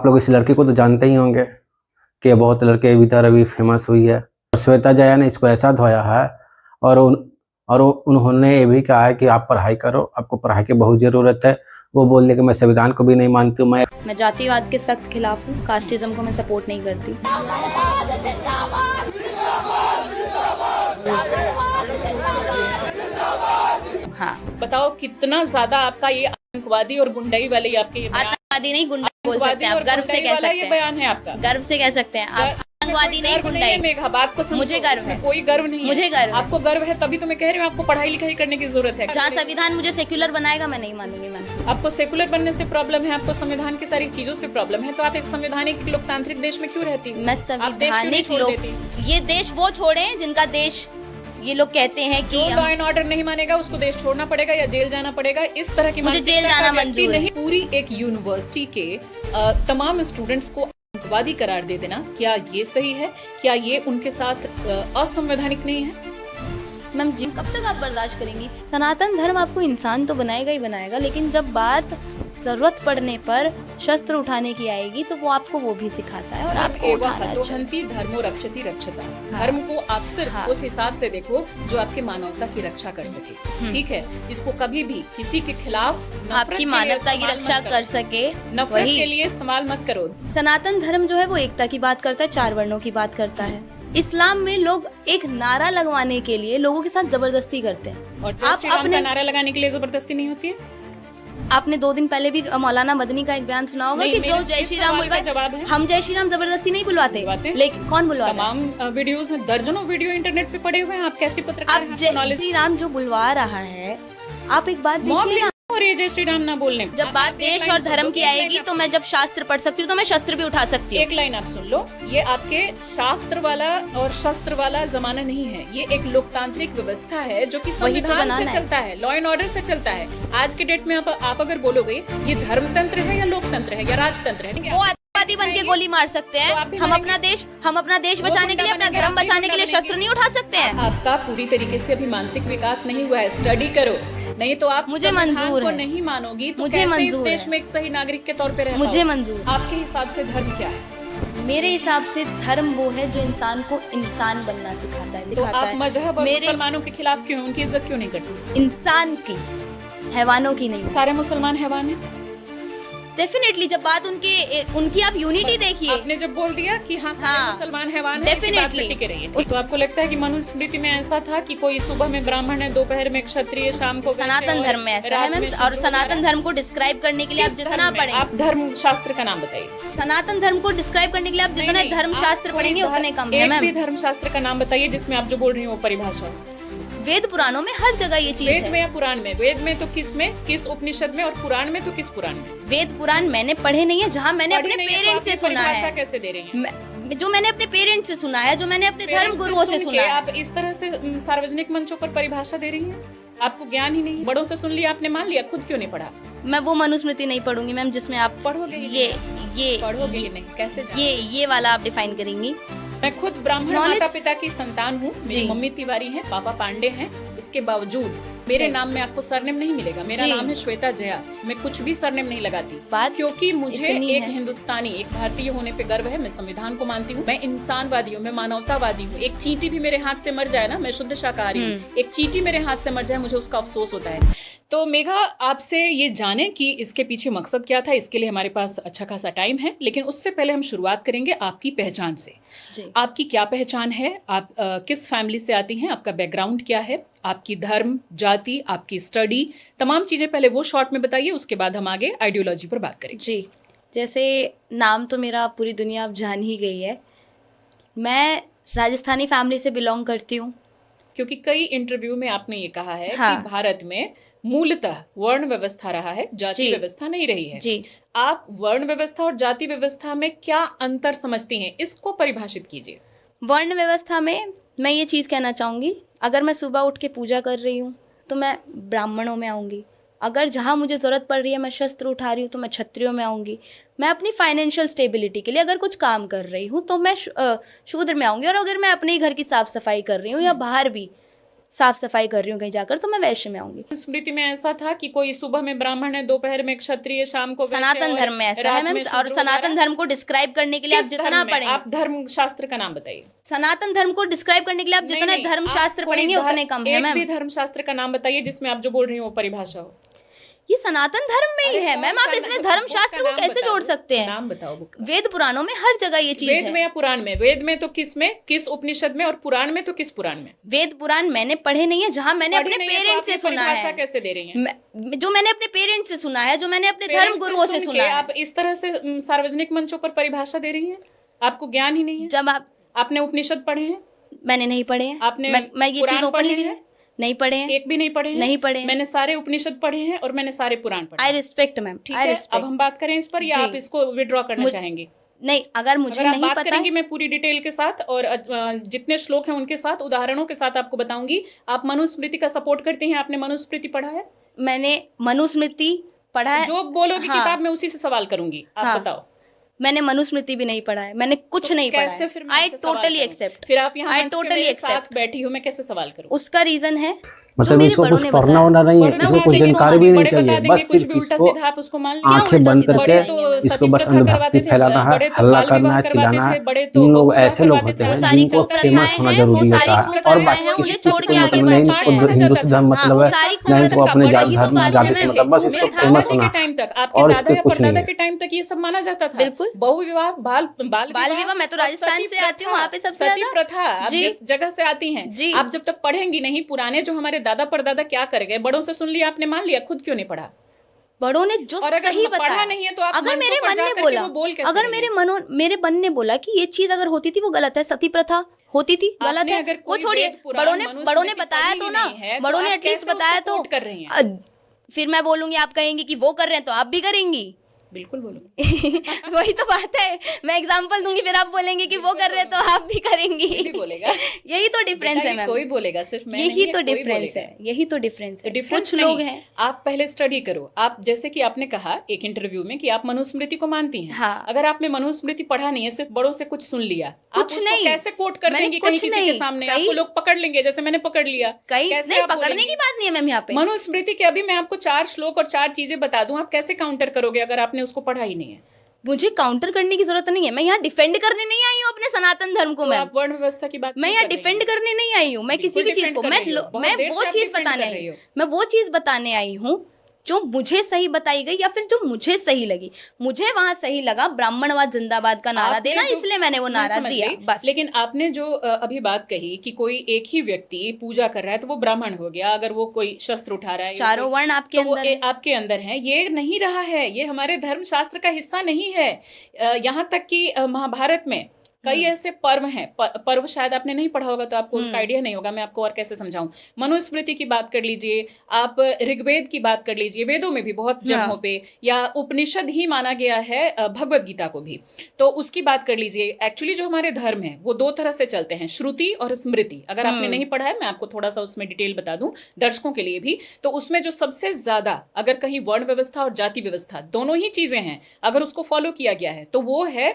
आप लोग इस लड़की को तो जानते ही होंगे कि बहुत लड़के इधर अभी फेमस हुई है। श्वेता जया ने इसको ऐसा धोया है और उन्होंने ये भी कहा है कि आप पढ़ाई करो, आपको पढ़ाई की बहुत ज़रूरत है। वो बोलने कि मैं संविधान को भी नहीं मानती हूँ। मैं जातिवाद के सख्त खिलाफ हूँ, कास्टिज्म को मैं सपोर्ट नहीं करती। हाँ, बताओ कितना ज्यादा आपका ये आतंकवादी और गुंडाई वाले आपके ये बयान, आतंकवादी नहीं गुंडा बोल सकते हैं आप, गर्व से कह सकते हैं। ये बयान है आपका, गर्व से कह सकते हैं आप। आतंकवादी नहीं गुंडाई। मेघा बात को समझो, मुझे गर्व है, कोई गर्व नहीं, मुझे गर्व है। आपको गर्व है तभी तो मैं कह रही हूँ आपको पढ़ाई लिखाई करने की जरूरत है। जहाँ संविधान मुझे सेक्युलर बनाएगा मैं नहीं मानूंगी। मैं आपको सेकुलर बनने से प्रॉब्लम है, आपको संविधान की सारी चीजों से प्रॉब्लम है, तो आप एक संवैधानिक लोकतांत्रिक देश में क्यों रहती है? मैं संवैधानिक लोग, ये देश वो छोड़े जिनका देश ये लोग कहते हैं कि जो लॉ एंड ऑर्डर नहीं मानेगा उसको देश छोड़ना पड़ेगा या जेल जाना पड़ेगा। इस तरह की मुझे जेल जाना मंजूर नहीं। पूरी एक यूनिवर्सिटी के तमाम स्टूडेंट्स को आतंकवादी करार दे देना, क्या ये सही है? क्या ये उनके साथ असंवैधानिक नहीं है? मैम जी, कब तक आप बर्दाश्त करेंगी? सनातन धर्म आपको इंसान तो बनाएगा ही बनाएगा, लेकिन जब बात जरूरत पड़ने पर शस्त्र उठाने की आएगी तो वो आपको वो भी सिखाता है। और आपको हंति धर्मो रक्षति रक्षता। धर्म को आप सिर्फ उस हिसाब से देखो जो आपके मानवता की रक्षा कर सके, ठीक है? इसको कभी भी किसी के खिलाफ आपकी मानवता की रक्षा कर सके नफरत के लिए इस्तेमाल मत करो। सनातन धर्म जो है वो एकता की बात करता है, 4 वर्णों की बात करता है। इस्लाम में लोग एक नारा लगवाने के लिए लोगों के साथ जबरदस्ती करते हैं। और जय श्री राम का नारा लगाने के लिए जबरदस्ती नहीं होती है। आपने 2 दिन पहले भी मौलाना मदनी का एक बयान सुना होगा कि जो जय श्री राम बुलवाए, जवाब है हम जय श्री राम जबरदस्ती नहीं बुलवाते, लेकिन कौन बुलवाता? तमाम वीडियोस हैं, दर्जनों वीडियो इंटरनेट पे पड़े हुए हैं। आप कैसे पत्रकार हैं? जय श्री राम जो बुलवा रहा है, आप एक बात देखिए, और ये जय श्री राम ना बोलने, जब बात देश और धर्म की आएगी तो मैं जब शास्त्र पढ़ सकती हूँ तो मैं शस्त्र भी उठा सकती हूँ। एक लाइन आप सुन लो, ये आपके शास्त्र वाला और शस्त्र वाला जमाना नहीं है, ये एक लोकतांत्रिक व्यवस्था है जो कि संविधान से चलता है, लॉ एंड ऑर्डर से चलता है। आज के डेट में आप अगर बोलोगे ये धर्मतंत्र है या लोकतंत्र है या राजतंत्र है, वो आतंकवादी बन के गोली मार सकते हैं। हम अपना देश बचाने के लिए, अपना धर्म बचाने के लिए शस्त्र नहीं उठा सकते हैं। आपका पूरी तरीके से अभी मानसिक विकास नहीं हुआ है, स्टडी करो, नहीं तो आप मुझे मंजूर को है, नहीं मानोगी तो मुझे कैसे मंजूर इस देश में एक सही नागरिक के तौर पे रह मुझे मंजूर। आपके हिसाब से धर्म क्या है? मेरे हिसाब से धर्म वो है जो इंसान को इंसान बनना सिखाता है, तो आप मजहब और मुसलमानों के खिलाफ क्यों, उनकी इज्जत क्यों नहीं करती? इंसान की, हैवानों की नहीं। सारे मुसलमान हैवान हैं? डेफिनेटली, जब बात उनकी आप यूनिटी देखिए। आपने जब बोल दिया कि हाँ सारे मुसलमान हैवान हैं, इसी बात पे टिके रहिए। तो आपको लगता है कि मनुस्मृति में ऐसा था कि कोई सुबह में ब्राह्मण है, दोपहर में क्षत्रिय, शाम को सनातन धर्म में ऐसा है मैम। और सनातन धर्म को डिस्क्राइब करने के लिए आप जितना पढ़ेंगे, आप धर्म शास्त्र का नाम बताइए। सनातन धर्म को डिस्क्राइब करने के लिए आप जितना धर्म शास्त्र पढ़ेंगे उतने कम है मैम। एक भी धर्म शास्त्र का नाम बताइए जिसमें आप जो बोल रही हो वो परिभाषा हो। वेद पुराणों में हर जगह ये चीज है। वेद में या पुराण में? वेद में तो किस उपनिषद में, और पुराण में तो किस पुराण में? वेद पुराण मैंने पढ़े नहीं है, जहाँ मैंने अपने पेरेंट्स से सुना है। कैसे दे रही हैं? जो मैंने अपने पेरेंट्स से सुना है, जो मैंने अपने धर्म गुरुओं से सुना है। आप इस तरह से सार्वजनिक मंचों पर परिभाषा दे रही हैं? आपको ज्ञान ही नहीं, बड़ों से सुन लिया आपने, मान लिया, खुद क्यों नहीं पढ़ा? मैं वो मनुस्मृति नहीं पढ़ूंगी मैम जिसमें आप पढ़ोगे। ये पढ़ोगे नहीं, कैसे? ये वाला आप डिफाइन करेंगी। मैं खुद ब्राह्मण माता पिता की संतान हूँ, मेरी मम्मी तिवारी हैं, पापा पांडे हैं, इसके बावजूद मेरे नाम में आपको सरनेम नहीं मिलेगा। मेरा नाम है श्वेता जया, मैं कुछ भी सरनेम नहीं लगाती, क्योंकि मुझे एक हिंदुस्तानी, एक भारतीय होने पे गर्व है। मैं संविधान को मानती हूँ, मैं इंसानवादी हूँ, मैं मानवतावादी हूँ। एक चींटी भी मेरे हाथ से मर जाए ना, मैं शुद्ध शाकाहारी हूँ, एक चींटी मेरे हाथ से मर जाए मुझे उसका अफसोस होता है। तो मेघा, आपसे ये जाने कि इसके पीछे मकसद क्या था, इसके लिए हमारे पास अच्छा खासा टाइम है, लेकिन उससे पहले हम शुरुआत करेंगे आपकी पहचान से। आपकी क्या पहचान है? आप किस फैमिली से आती हैं? आपका बैकग्राउंड क्या है? आपकी धर्म, जाति, आपकी स्टडी, तमाम चीजें पहले वो शॉर्ट में बताइए, उसके बाद हम आगे आइडियोलॉजी पर बात करेंगे। जी, जैसे नाम तो मेरा पूरी दुनिया अब जान ही गई है। मैं राजस्थानी फैमिली से बिलोंग करती हूँ। क्योंकि कई इंटरव्यू में आपने ये कहा है कि भारत में मूलतः वर्ण व्यवस्था रहा है, जाति व्यवस्था नहीं रही है। जी, आप वर्ण व्यवस्था और जाति व्यवस्था में क्या अंतर समझती हैं? इसको परिभाषित कीजिए। वर्ण व्यवस्था में मैं ये चीज़ कहना चाहूँगी, अगर मैं सुबह उठ के पूजा कर रही हूँ तो मैं ब्राह्मणों में आऊँगी। अगर जहाँ मुझे ज़रूरत पड़ रही है, मैं शस्त्र उठा रही हूँ तो मैं क्षत्रियों में आऊँगी। मैं अपनी फाइनेंशियल स्टेबिलिटी के लिए अगर कुछ काम कर रही हूँ तो मैं शूद्र में आऊँगी। और अगर मैं अपने ही घर की साफ़ सफाई कर रही हूँ या बाहर भी साफ सफाई कर रही हूँ कहीं जाकर, तो मैं वैश्य में आऊंगी। स्मृति में ऐसा था कि कोई सुबह में ब्राह्मण है, दोपहर में क्षत्रिय, शाम को वैश्य, सनातन और धर्म में ऐसा है रात मैम, में और शूद्र सनातन वगैरह। धर्म को डिस्क्राइब करने के लिए आप किस जितना धर्म में? पढ़ेंगे, आप धर्म शास्त्र का नाम बताइए। सनातन धर्म को डिस्क्राइब करने के लिए आप नहीं, जितना नहीं, धर्म आप शास्त्र कोई पढ़ेंगे उतने कम है एक मैम। भी धर्म शास्त्र का नाम बताइए जिसमें आप जो बोल रही हो वो परिभाषा हो। ये सनातन धर्म में ही अरे है कौन मैम, आप सा इसमें नाम- धर्म बुक शास्त्र का को नाम कैसे बताओ, जोड़ सकते हैं? नाम बताओ बुक का। वेद पुराणों में हर जगह ये चीज वेद है। में या पुराण में? वेद में तो किस में, किस उपनिषद में, और पुराण में तो किस पुराण में? वेद पुराण मैंने पढ़े नहीं है, जहाँ मैंने पढ़ी अपने नहीं है तो पेरेंट्स आप से ये सुना परिभाषा है, कैसे दे रही हैं? जो मैंने अपने पेरेंट्स से सुना है, जो मैंने अपने धर्म पेरेंट्स गुरुओं से सुन सुना के है। आप इस तरह से सार्वजनिक मंचों पर परिभाषा दे रही हैं? आपको ज्ञान ही नहीं है। जब आपने उपनिषद पढ़े हैं? मैंने नहीं पढ़े हैं। आपने मैं ये पुराण चीज पढ़े ओपनली हैं? नहीं पढ़े हैं। एक भी नहीं पढ़े हैं? नहीं पढ़े हैं। मैंने सारे उपनिषद पढ़े हैं और मैंने सारे पुराण पढ़े आई हैं। रिस्पेक्ट मैम, ठीक आई है, रिस्पेक्ट। अब हम बात करें इस पर या जी। आप इसको विड्रॉ करना चाहेंगी? नहीं, अगर मुझे अगर आप नहीं बात पता करेंगी मैं पूरी डिटेल के साथ और जितने श्लोक हैं उनके साथ, उदाहरणों के साथ आपको बताऊंगी। आप मनुस्मृति का सपोर्ट करती हैं? आपने मनुस्मृति पढ़ा है? मैंने मनुस्मृति पढ़ा है। जो बोलोगी हाँ। किताब में उसी से सवाल करूंगी। आप हाँ। बताओ। मैंने मनुस्मृति भी नहीं पढ़ा है, मैंने कुछ नहीं पढ़ा कैसे है। फिर मैं आई आपसे सवाल टोटली करूं? एक्सेप्ट। फिर आप यहाँ I मंच पे totally मेरे accept. साथ बैठी हो, मैं कैसे सवाल करूं? उसका रीजन है जो मतलब मेरे इसको बड़ों कुछ ने करना बताया। होना नहीं है, बड़े इसको कुछ बच्चे जानकारी को भी नहीं बड़े चाहिए, बता देंगे, बस कुछ सिर्फ भी उल्टा इसको सीधा आप उसको मान लीजिए। आंखें उल्टा बंद सीधा करके बताएंगे मैम? सती इसको बस प्रथा करवाते अंधभक्ति थे, फैलाना है, बड़े तो हल्ला बाल विवाह करना है, करवाते चिल्लाना थे, है। बड़े तो इन लोग बहुविवाह ऐसे लोग करवाते होते थे। हैं सारी जिनको कुप्रथाएं फेमस होना हैं, जरूरी वो होता सारी है, कुप्रथाएं और हैं, बाकी उन्हें किसी छोड़ चीज के को आगे मतलब नहीं, बढ़ना इसको है। हिंदू से धर्म मतलब वो है, सारी ना इसको कुप्रथाएं अपने बड़ी ही तो बात जाति है से मैम। मतलब, बस इसको फेमस दादाजी होना के टाइम तक, आपके और दादा इसके या कुछ नहीं परदादा है। के टाइम तक ये सब माना जाता था। बिल्कुल। बहुविवाह, बाल विवाह, मैं तो और राजस्थान सती से आती हूँ, प्रथा, वहाँ पे सबसे सती ज्यादा। प्रथा। आप जी। जिस जगह से आती हैं, जी। आप जब तक पढ़ेंगी नहीं, पुराने जो हमारे दादा परदादा क्या कर गए, बड़ों से सुन लिया आपने, मान लिया, खुद क्यों नहीं पढ़ा? बड़ों ने जो और अगर सही पढ़ा बताया, नहीं है तो आप अगर मंचों मेरे पर मन जा ने करके बोला, वो बोल कैसे अगर रही मेरे मन ने बोला कि ये चीज अगर होती थी वो गलत है, सती प्रथा होती थी, गलत आपने है, अगर वो कोई छोड़िए। वेद, पुराण, बड़ों ने मनुस्मृति बताया पढ़ी तो ही ना, नहीं है, तो बड़ों ने आप एटलीस्ट कैसे बताया उसको तो। कोट कर रही हैं? फिर मैं बोलूंगी, आप कहेंगी कि वो कर रहे हैं तो आप भी करेंगी। बिल्कुल बोलूंगी। वही तो बात है, मैं एग्जांपल दूंगी, फिर आप बोलेंगे कि वो कर रहे हैं तो आप भी करेंगी। कोई भी बोलेगा। यही तो डिफरेंस बेटा, है ये मैम। कोई बोलेगा, सिर्फ मैं यही नहीं है, तो कोई डिफरेंस बोलेगा। है, यही तो डिफरेंस तो है। डिफरेंस कुछ लोग हैं, आप पहले स्टडी करो। आप जैसे कि आपने कहा एक इंटरव्यू में कि आप मनुस्मृति को मानती हैं। हाँ। अगर आपने मनुस्मृति पढ़ा नहीं है, सिर्फ बड़ों से कुछ सुन लिया, आप कुछ उसको नहीं। कैसे कोट कर मैंने देंगी कुछ कहीं किसी नहीं। के सामने? कई- आपको लोग पकड़ लेंगे, जैसे मैंने पकड़ लिया। कहीं कैसे नहीं, आप पकड़ने बोलेंगी? की बात नहीं है मैम यहाँ पे। मनुस्मृति के अभी मैं आपको 4 श्लोक और 4 चीजें बता दूं, आप कैसे काउंटर करोगे अगर आपने उसको पढ़ा ही नहीं है? मुझे काउंटर करने की जरूरत नहीं है, मैं यहाँ डिफेंड करने नहीं आई हूँ अपने सनातन धर्म को। तो मैम, आप वर्ण व्यवस्था की बात मैं क्यों यहाँ कर रही डिफेंड हैं? करने नहीं आई हूँ, मैं किसी बिल्कुल भी चीज defend को, कर रही हो। बहुत मैं देर से वो आप चीज defend बताने कर रही आई हो। हूँ, मैं वो चीज बताने आई हूँ जो मुझे सही बताई गई या फिर जो मुझे सही लगी। मुझे वहां सही लगा ब्राह्मणवाद जिंदाबाद का नारा आपने देना, जो- इसलिए मैंने वो मैं नारा समझ दिया गई, बस। लेकिन आपने जो अभी बात कही कि कोई एक ही व्यक्ति पूजा कर रहा है तो वो ब्राह्मण हो गया, अगर वो कोई शस्त्र उठा रहा है या चारों कोई- वर्ण आपके तो वो अंदर है। आपके अंदर है, ये नहीं रहा है, ये हमारे धर्म शास्त्र का हिस्सा नहीं है। यहाँ तक कि महाभारत में कई ऐसे पर्व हैं, पर्व शायद आपने नहीं पढ़ा होगा तो आपको उसका आइडिया नहीं होगा, मैं आपको और कैसे समझाऊं। मनुस्मृति की बात कर लीजिए, आप ऋग्वेद की बात कर लीजिए, वेदों में भी बहुत जगहों पे, या उपनिषद ही माना गया है भगवत गीता को भी, तो उसकी बात कर लीजिए। एक्चुअली जो हमारे धर्म है वो 2 तरह से चलते हैं, श्रुति और स्मृति। अगर आपने नहीं पढ़ा है, मैं आपको थोड़ा सा उसमें डिटेल बता दूं दर्शकों के लिए भी। तो उसमें जो सबसे ज्यादा अगर कहीं वर्ण व्यवस्था और जाति व्यवस्था दोनों ही चीजें हैं, अगर उसको फॉलो किया गया है तो वो है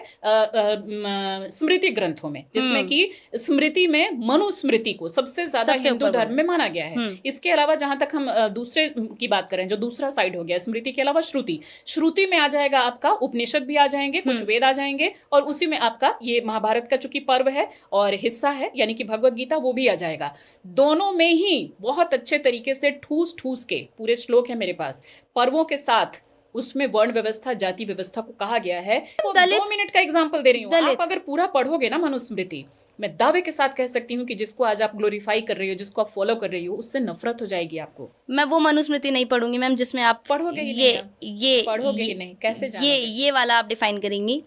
स्मृति ग्रंथों में, जिसमें कि स्मृति में मनुस्मृति को सबसे ज्यादा हिंदू धर्म में माना गया है। इसके अलावा जहां तक हम दूसरे की बात करें, जो दूसरा साइड हो गया स्मृति के अलावा श्रुति में आ जाएगा आपका उपनिषद भी आ जाएंगे, कुछ वेद आ जाएंगे, और उसी में आपका ये महाभारत का चूंकि पर्व है और हिस्सा है यानी कि भगवत गीता, वो भी आ जाएगा। दोनों में ही बहुत अच्छे तरीके से ठूस ठूस के पूरे श्लोक है मेरे पास, पर्वों के साथ उसमें वर्ण व्यवस्था जाति व्यवस्था को कहा गया है। 2 मिनट का एग्जांपल दे रही हूँ, आप अगर पूरा पढ़ोगे ना मनुस्मृति, मैं दावे के साथ कह सकती हूँ कि जिसको आज आप ग्लोरीफाई कर रही हो, जिसको आप फॉलो कर रही हो, उससे नफरत हो जाएगी आपको। मैं वो मनुस्मृति नहीं पढ़ूंगी मैम जिसमें आप पढ़ोगे ही ये पढ़ोगे ही नहीं, कैसे ये वाला आप डिफाइन करेंगी।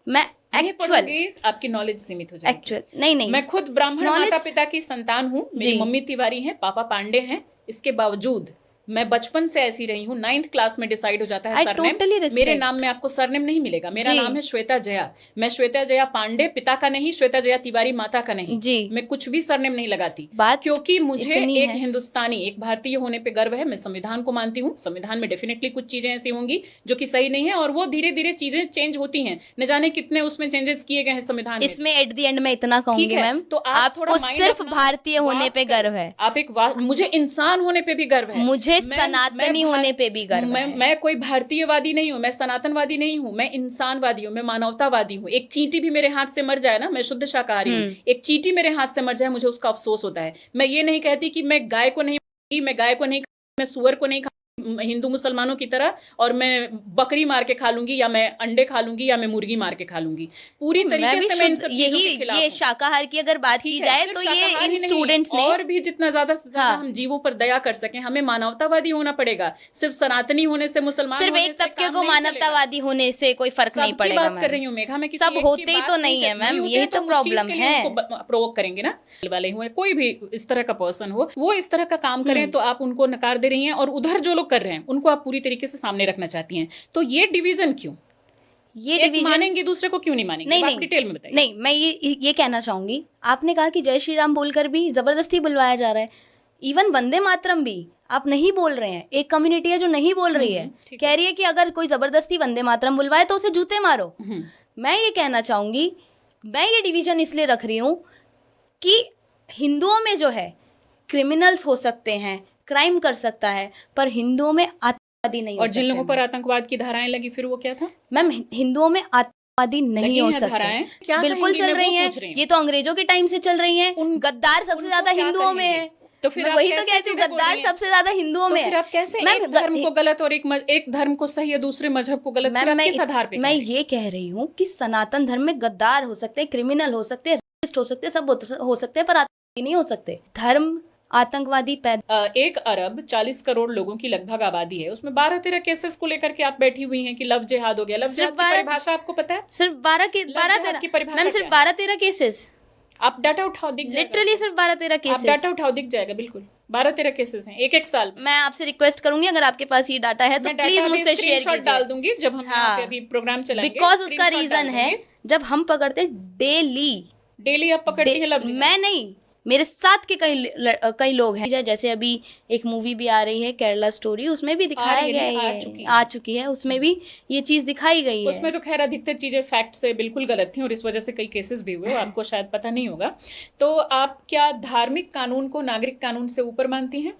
मैं एक्चुअल आपकी नॉलेज सीमित हो जाएगी। एक्चुअल नहीं मैं खुद ब्राह्मण माता पिता की संतान हूँ, मेरी मम्मी तिवारी हैं, पापा पांडे हैं, इसके बावजूद मैं बचपन से ऐसी रही हूँ, 9th क्लास में डिसाइड हो जाता है I सरनेम। totally respect. मेरे नाम में आपको सरनेम नहीं मिलेगा। मेरा जी। नाम है श्वेता जया। मैं श्वेता जया पांडे पिता का नहीं, श्वेता जया तिवारी माता का नहीं। जी। मैं कुछ भी सरनेम नहीं लगाती, बात क्योंकि मुझे इतनी एक है। हिंदुस्तानी, एक भारतीय होने पे गर्व है। मैं संविधान को मानती हूँ। संविधान में डेफिनेटली कुछ चीजें ऐसी होंगी जो कि सही नहीं है, और वो धीरे धीरे चीजें चेंज होती हैं। न जाने कितने उसमें चेंजेस किए गए हैं संविधान में। इसमें एट द एंड में इतना कहूंगी ठीक है, मैम, तो आप थोड़ा आपको mind सिर्फ अपना भारतीय होने वास्ट पे करें। गर्व है, आप एक मुझे इंसान होने पे भी गर्व है। मुझे मैं सनातनी होने पे भी गर्व है। मैं कोई भारतीयवादी नहीं हूँ, मैं सनातनवादी नहीं हूँ, मैं इंसानवादी हूँ, मैं मानवतावादी हूँ। एक चींटी भी मेरे हाथ से मर जाए ना, मैं शुद्ध शाकाहारी हूँ, एक चींटी मेरे हाथ से मर जाए मुझे उसका अफसोस होता है। मैं ये नहीं कहती कि मैं गाय को नहीं, मैं सुअर को नहीं हिंदू मुसलमानों की तरह, और मैं बकरी मार के खा लूंगी, या मैं अंडे खा लूंगी, या मैं मुर्गी मार के खा लूंगी। पूरी तरीके से मैं इन सब चीजों के खिलाफ ये हूं। शाकाहार की अगर बात की जाए तो ये इन स्टूडेंट्स ने, और भी जितना ज्यादा से ज्यादा हाँ। हम जीवों पर दया कर सकें, हमें मानवतावादी होना पड़ेगा। सिर्फ सनातनी होने से, मुसलमान सिर्फ होने एक से तबके काम को नहीं चलेगा। मानवतावादी होने से कोई फर्क नहीं सबकी पड़ेगा बात कर रही हूँ मेघा, मैं किसी सब एक की होते ही बात तो नहीं है कर- मैम, होते यही हैं तो हम उस चीज प्रॉब्लम के लिए है। उनको प्रोवोक करेंगे ना। वाले हुए कोई भी इस तरह का पर्सन हो, वो इस तरह का काम करें तो आप उनको नकार दे रही हैं, और उधर जो लोग कर रहे हैं उनको आप पूरी तरीके से सामने रखना चाहती हैं। तो ये डिवीजन क्यों? ये एक डिवीजन मानेंगे दूसरे को क्यों नहीं मानेंगे? नहीं आप नहीं डिटेल में बताइए। नहीं, मैं ये कहना चाहूंगी, आपने कहा कि जय श्री राम बोलकर भी जबरदस्ती बुलवाया जा रहा है। इवन वंदे मातरम भी आप नहीं बोल रहे हैं, एक कम्युनिटी है जो नहीं बोल रही है, ठीक कह रही है कि अगर कोई जबरदस्ती वंदे मातरम बुलवाए तो उसे जूते मारो। मैं ये कहना चाहूंगी, मैं ये डिवीजन इसलिए रख रही हूँ कि हिंदुओं में जो है क्रिमिनल्स हो सकते हैं, क्राइम कर सकता है, पर हिंदुओं में आतंकवादी नहीं हो और जिन सकते लोगों पर मैम। आतंकवाद की धाराएं लगी, फिर वो क्या था? मैम हिंदुओं में आतंकवादी नहीं लगी हो हैं सकते। धाराएं? क्या था बिल्कुल हिंदी में, चल वो रही हैं, पूछ रही हूँ। ये तो अंग्रेजों के टाइम से चल रही हैं। गद्दार सबसे उनको ज्यादा क्या हिंदुओं में कहेंगे? है, तो फिर मैं आप वही तो कैसे कहती हूँ, सीधे बोल गद्दार रही हैं? सबसे ज्यादा हिंदुओं तो में फिर है। आप कैसे मैम, एक धर्म को गलत और एक धर्म को सही, या दूसरे मजहब को गलत, फिर मैम आप किस आधार पे मैं कह रही हैं? ये कह रही हूँ कि सनातन धर्म में गद्दार हो सकते हैं, क्रिमिनल हो सकते हैं, रेसिस्ट हो सकते हैं, सब हो सकते हैं, पर आतंकवादी नहीं हो सकते। धर्म आतंकवादी पैदा 1 अरब 40 करोड़ लोगों की लगभग आबादी है, उसमें 12-13 केसेस को लेकर के आप बैठी हुई हैं कि लव जिहाद हो गया। लव जिहाद की परिभाषा आपको पता है? सिर्फ 12-13 की परिभाषा मैम, सिर्फ क्या है? 12-13 केसेस, आप डाटा उठाओ, दिख जाएगा। लिटरली सिर्फ 12-13 आप केसेस। डाटा उठाओ, दिख जाएगा। बिल्कुल 12-13 केसेस हैं एक साल में। मैं आपसे रिक्वेस्ट करूंगी, अगर आपके पास ये डाटा है तो मैं प्लीज डाटा मुझसे शेयर स्क्रीनशॉट डाल दूंगी जब हम यहाँ पे अभी प्रोग्राम चलाएंगे। बिकॉज उसका screenshot रीजन डाल है, दूंगी। जब हम पकड़ते डेली आप पकड़ती है लव जिहाद? मैं नहीं, मेरे साथ के कई लोग हैं। जैसे अभी एक मूवी भी आ रही है केरला स्टोरी, उसमें भी दिखाया गया है, आ चुकी है, उसमें भी ये चीज दिखाई गई है। उसमें तो खैर अधिकतर चीजें फैक्ट से बिल्कुल गलत थी, और इस वजह से कई केसेस भी हुए, आपको शायद पता नहीं होगा। तो आप क्या धार्मिक कानून को नागरिक कानून से ऊपर मानती हैं?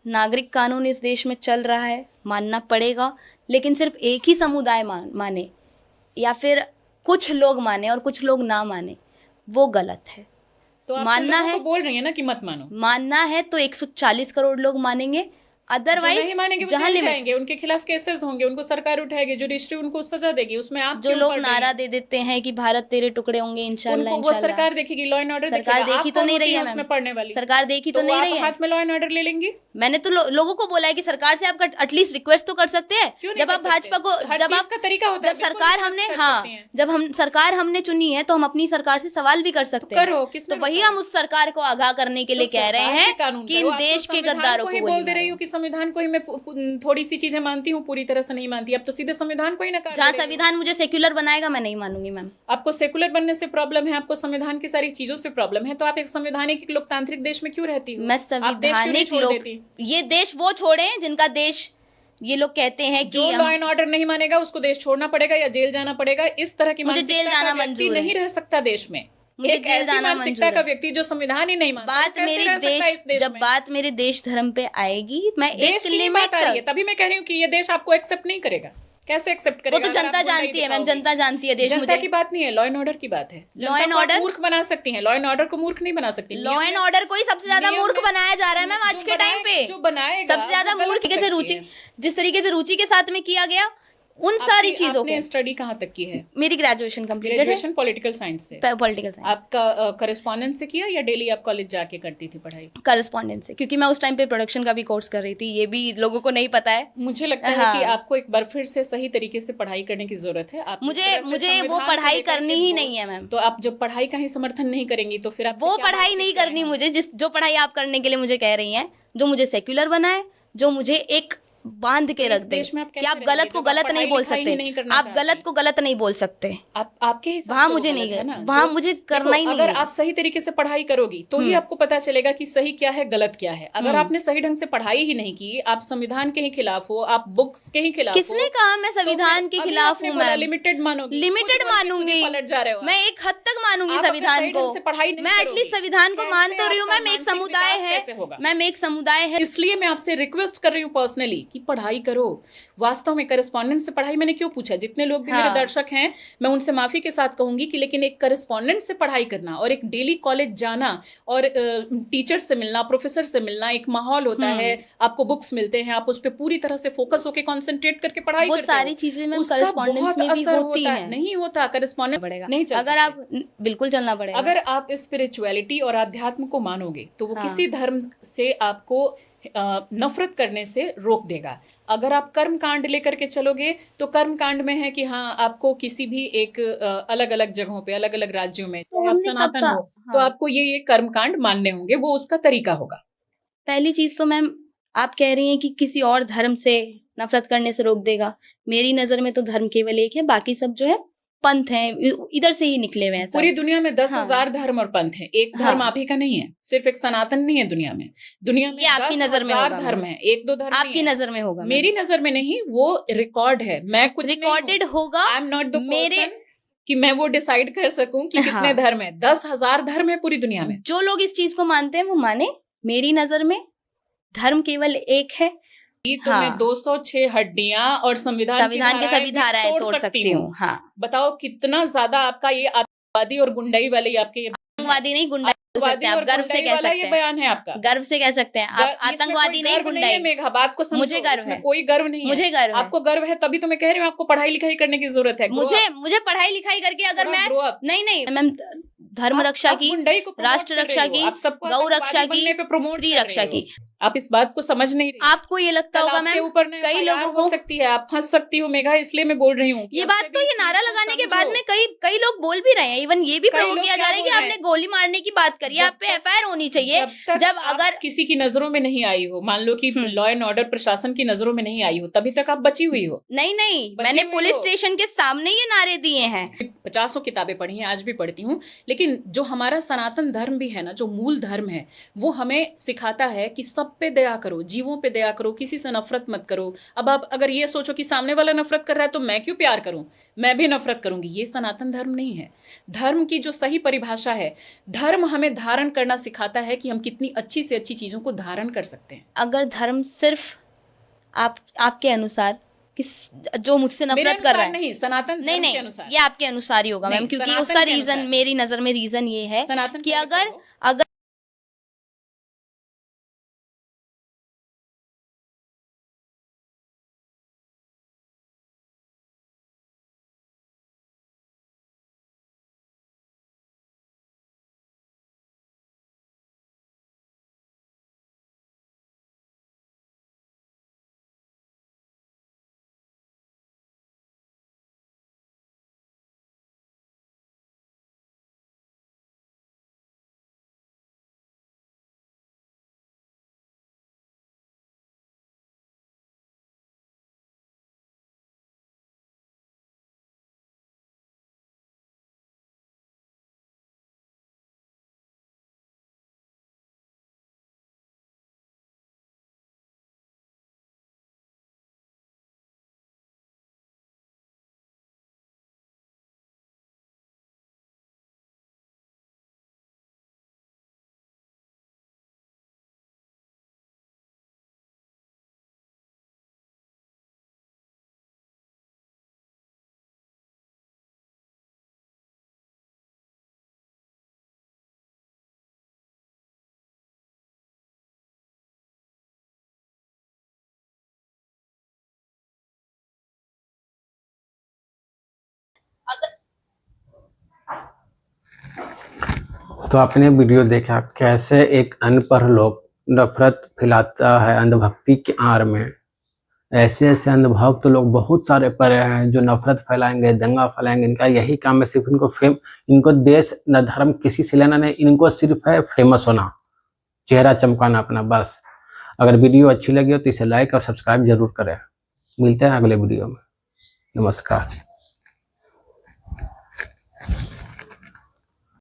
नागरिक कानून इस देश में चल रहा है, मानना पड़ेगा, लेकिन सिर्फ एक ही समुदाय माने या फिर कुछ लोग माने और कुछ लोग ना माने, वो गलत है। तो आप मानना लोगों है, को बोल रही है ना कि मत मानो। मानना है तो 140 करोड़ लोग मानेंगे, अदरवाइज नहीं मानेंगे वो जेल जाएंगे, उनके खिलाफ केसेस होंगे, उनको सरकार उठाएगी, जुडिशरी उनको सजा देगी। उसमें आप जो लोग नारा दे देते हैं कि भारत तेरे टुकड़े होंगे इंशाल्लाह, वो सरकार देखेगी, लॉ एंड ऑर्डर सरकार देखी तो नहीं रही है उसमें पढ़ने वाली, सरकार देखी तो नहीं रही है। हाथ में लॉ एंड ऑर्डर ले लेंगी। मैंने तो लोगों को बोला है कि सरकार से आप एटलीस्ट रिक्वेस्ट तो कर सकते हैं। जब आप भाजपा को, जब आप तरीका होता है, जब सरकार हमने, हाँ, जब हम सरकार हमने चुनी है तो हम अपनी सरकार से सवाल भी कर सकते हैं। तो वही हम उस सरकार को आगाह करने के लिए कह रहे हैं कि इन देश के गद्दारों को बोल दे रही हूँ कि संविधान को ही मैं थोड़ी सी चीजें मानती हूँ, पूरी तरह से नहीं मानती। अब तो सीधे संविधान को ही नकार। जहाँ संविधान मुझे सेक्युलर बनाएगा मैं नहीं मानूंगी मैम। आपको सेकुलर बनने से प्रॉब्लम है, आपको संविधान की सारी चीजों से प्रॉब्लम है, तो आप एक संवैधानिक लोकतांत्रिक देश में क्यों रहती हो? मैं संवैधानिक लोग, ये देश वो छोड़े जिनका देश ये लोग कहते हैं कि जो लॉ एंड ऑर्डर नहीं मानेगा उसको देश छोड़ना पड़ेगा या जेल जाना पड़ेगा। इस तरह की मुझे जेल जाना मंजूर नहीं रह सकता देश में। मुझे एक ऐसी मानसिकता का व्यक्ति जो संविधान ही नहीं मानता, बात मेरे देश, जब बात मेरे देश धर्म पे आएगी, मैं एक लिमिट आ रही है, तभी मैं कह रही हूँ कि ये देश आपको एक्सेप्ट नहीं करेगा। कैसे एक्सेप्ट करेगा? वो तो जनता जानती है मैम, जनता जानती है। देश जनता की बात नहीं है, लॉ एंड ऑर्डर की बात है। लॉ एंड ऑर्डर मूर्ख बना सकती है, लॉ एंड ऑर्डर को मूर्ख नहीं बना सकती। लॉ एंड ऑर्डर को ही सबसे ज्यादा मूर्ख बनाया जा रहा है मैम आज के टाइम पे। जो बनाएगा सबसे ज्यादा मूर्ख से रुचि, जिस तरीके से रुचि के साथ में किया गया उन सारी चीजों को। स्टडी कहाँ तक की है? मेरी ग्रेजुएशन कंप्लीट है, ग्रेजुएशन पॉलिटिकल साइंस से। Political science. आपका करेस्पॉन्डेंस से किया या डेली आप कॉलेज जाके करती थी पढ़ाई? करेस्पॉन्डेंस से, क्योंकि मैं उस टाइम पे प्रोडक्शन का भी कोर्स कर रही थी, ये भी लोगों को नहीं पता है। मुझे लगता है कि आपको एक बार फिर से सही तरीके से पढ़ाई करने की जरूरत है। मुझे वो पढ़ाई करनी ही नहीं है मैम। तो आप जब पढ़ाई का ही समर्थन नहीं करेंगी तो फिर आप वो पढ़ाई नहीं करनी मुझे, जो पढ़ाई आप करने के लिए मुझे कह रही हैं, जो मुझे सेक्युलर बनाए, जो मुझे एक बांध के रख दे देश में आप कि कैसे आप रहेंगे गलत को जब आप गलत नहीं पढ़ाई बोल लिखाई ही सकते, नहीं करना आप चाहते? गलत को गलत नहीं बोल सकते। आपके हिसाब वहां से वो मुझे गलत नहीं है ना। वहां जो- मुझे देखो, करना ही नहीं अगर है। आप सही तरीके से पढ़ाई करोगी तो ही आपको पता चलेगा कि सही क्या है गलत क्या है। अगर आपने सही ढंग से पढ़ाई ही नहीं की, आप संविधान के ही खिलाफ हो, आप बुक्स के ही खिलाफ हो, किसने कहा मैं संविधान के खिलाफ हूँ? मैं लिमिटेड मानोगी, लिमिटेड मानूंगी, पलट जा रहे हो। मैं एक हद तक मानूंगी आप अगर संविधान सही को। ढंग से पढ़ाई नहीं मैं करोगी, एटलीस्ट संविधान को कैसे मान तो रही हूँ। आपका मैम एक मानसिक समुदाय विकास है, कैसे होगा? मैम एक समुदाय है। इसलिए मैं आपसे रिक्वेस्ट कर रही हूँ पर्सनली कि पढ़ाई करो। वास्तव में करस्पॉन्डेंट से पढ़ाई मैंने क्यों पूछा, जितने लोग भी मेरे हाँ। दर्शक हैं मैं उनसे माफी के साथ कहूंगी कि लेकिन एक करस्पॉन्डेंट से पढ़ाई करना और एक डेली कॉलेज जाना और टीचर से मिलना, प्रोफेसर से मिलना, एक माहौल होता है, आपको बुक्स मिलते हैं, आप उस पर पूरी तरह से फोकस होकर कॉन्सेंट्रेट करके पढ़ाई वो करते सारी चीजें मैम उसका करस्पॉन्डेंस बहुत में भी असर होती होता है। हैं। नहीं होता, करस्पॉन्डेंट पड़ेगा नहीं चल अगर सकते। आप बिल्कुल चलना पड़ेगा। अगर आप स्पिरिचुअलिटी और अध्यात्म को मानोगे तो वो हाँ। किसी धर्म से आपको नफरत करने से रोक देगा। अगर आप कर्म कांड लेकर के चलोगे तो कर्म कांड में है कि हाँ आपको किसी भी एक अलग अलग जगहों पे, अलग अलग राज्यों में, तो चाहे आप हमने कब सनातन कहा? हो तो हाँ। आपको ये कर्म कांड मानने होंगे, वो उसका तरीका होगा। पहली चीज तो मैम आप कह रही हैं कि किसी और धर्म से नफरत करने से रोक देगा। मेरी नजर में तो धर्म केवल एक है, बाकी सब जो है पंथ हैं, इधर से ही निकले हुए हैं सब। पूरी दुनिया में 10,000 हाँ। धर्म और पंथ हैं, एक धर्म हाँ। आप ही का नहीं है, सिर्फ एक सनातन नहीं है दुनिया में। दुनिया में ये आपकी नजर में 10,000 होगा धर्म मैम। है, एक दो धर्म आपकी नहीं है। नजर में होगा मेरी नजर में नहीं, वो रिकॉर्ड है, मैं कुछ रिकॉर्डेड होगा। आई एम नॉट द मेरे पर्सन कि मैं वो डिसाइड कर सकूं कि कितने हाँ। धर्म है। 10,000 धर्म है पूरी दुनिया में। जो लोग इस चीज को मानते हैं वो माने। मेरी नजर में धर्म केवल एक है। तो हाँ। मैं 206 हड्डियां और संविधान के सभी भी धाराएं तोड़ सकती हूँ। हाँ। बताओ कितना ज्यादा आपका ये आतंकवादी और गुंडाई वाले आपके ये आतंकवादी नहीं, गुंडा बोल सकते हैं आप, गर्व से कह सकते ये हैं। बयान है आपका, गर्व से कह सकते हैं आप। आतंकवादी नहीं, गुंडाई। मेघा बात को समझो, मुझे गर्व इसमें है। कोई गर्व नहीं है। मुझे गर्व है। आपको गर्व है तभी तो मैं कह रही हूँ आपको पढ़ाई लिखाई करने की जरूरत है। मुझे पढ़ाई लिखाई करके अगर मैं नहीं मैम धर्म रक्षा की, राष्ट्र रक्षा की, गौ रक्षा की, स्त्री रक्षा की, आप इस बात को समझ नहीं रही। आपको ये लगता होगा मैम कई लोगों को हो सकती है, आप हंस सकती हो मेघा, इसलिए मैं बोल रही हूँ ये बात। तो ये नारा लगाने के बाद में कई लोग बोल भी रहे हैं, इवन ये भी प्रोवोक किया जा रहा है कि आपने गोली मारने की बात करी है, आप पे एफआईआर होनी चाहिए। जब अगर किसी की नजरों में नहीं आई हो, मान लो कि लॉ एंड ऑर्डर प्रशासन की नजरों में नहीं आई हो, तभी तक आप बची हुई हो। नहीं मैंने पुलिस स्टेशन के सामने ये नारे दिए हैं। 50 किताबें पढ़ी हैं, आज भी पढ़ती हूँ, लेकिन जो हमारा सनातन धर्म भी है ना, जो मूल धर्म है, वो हमें सिखाता है कि सब पे दया करो, जीवों पे दया करो, किसी से नफरत मत करो। अब आप अगर ये सोचो कि सामने वाला नफरत कर रहा है तो मैं क्यों प्यार करूं, मैं भी नफरत करूंगी, ये सनातन धर्म नहीं है। धर्म की जो सही परिभाषा है, धर्म हमें धारण करना सिखाता है कि हम कितनी अच्छी से अच्छी चीजों को धारण कर सकते हैं। अगर धर्म सिर्फ आपके अनुसार जो मुझसे नफरत कर रहा है, नहीं, सनातन धर्म के अनुसार, ये आपके अनुसार ही होगा मैम, क्योंकि उसका रीजन, मेरी नजर में रीजन ये है कि अगर तो आपने वीडियो देखा कैसे एक अनपढ़ लोग नफरत फैलाता है अंधभक्ति की आड़ में। ऐसे ऐसे अंधभक्त लोग बहुत सारे पड़े हैं जो नफरत फैलाएंगे, दंगा फैलाएंगे। इनका यही काम है, सिर्फ इनको देश न धर्म किसी से लेना नहीं, इनको सिर्फ है फेमस होना, चेहरा चमकाना अपना, बस। अगर वीडियो अच्छी लगी हो तो इसे लाइक और सब्सक्राइब जरूर करें। मिलते हैं अगले वीडियो में। नमस्कार।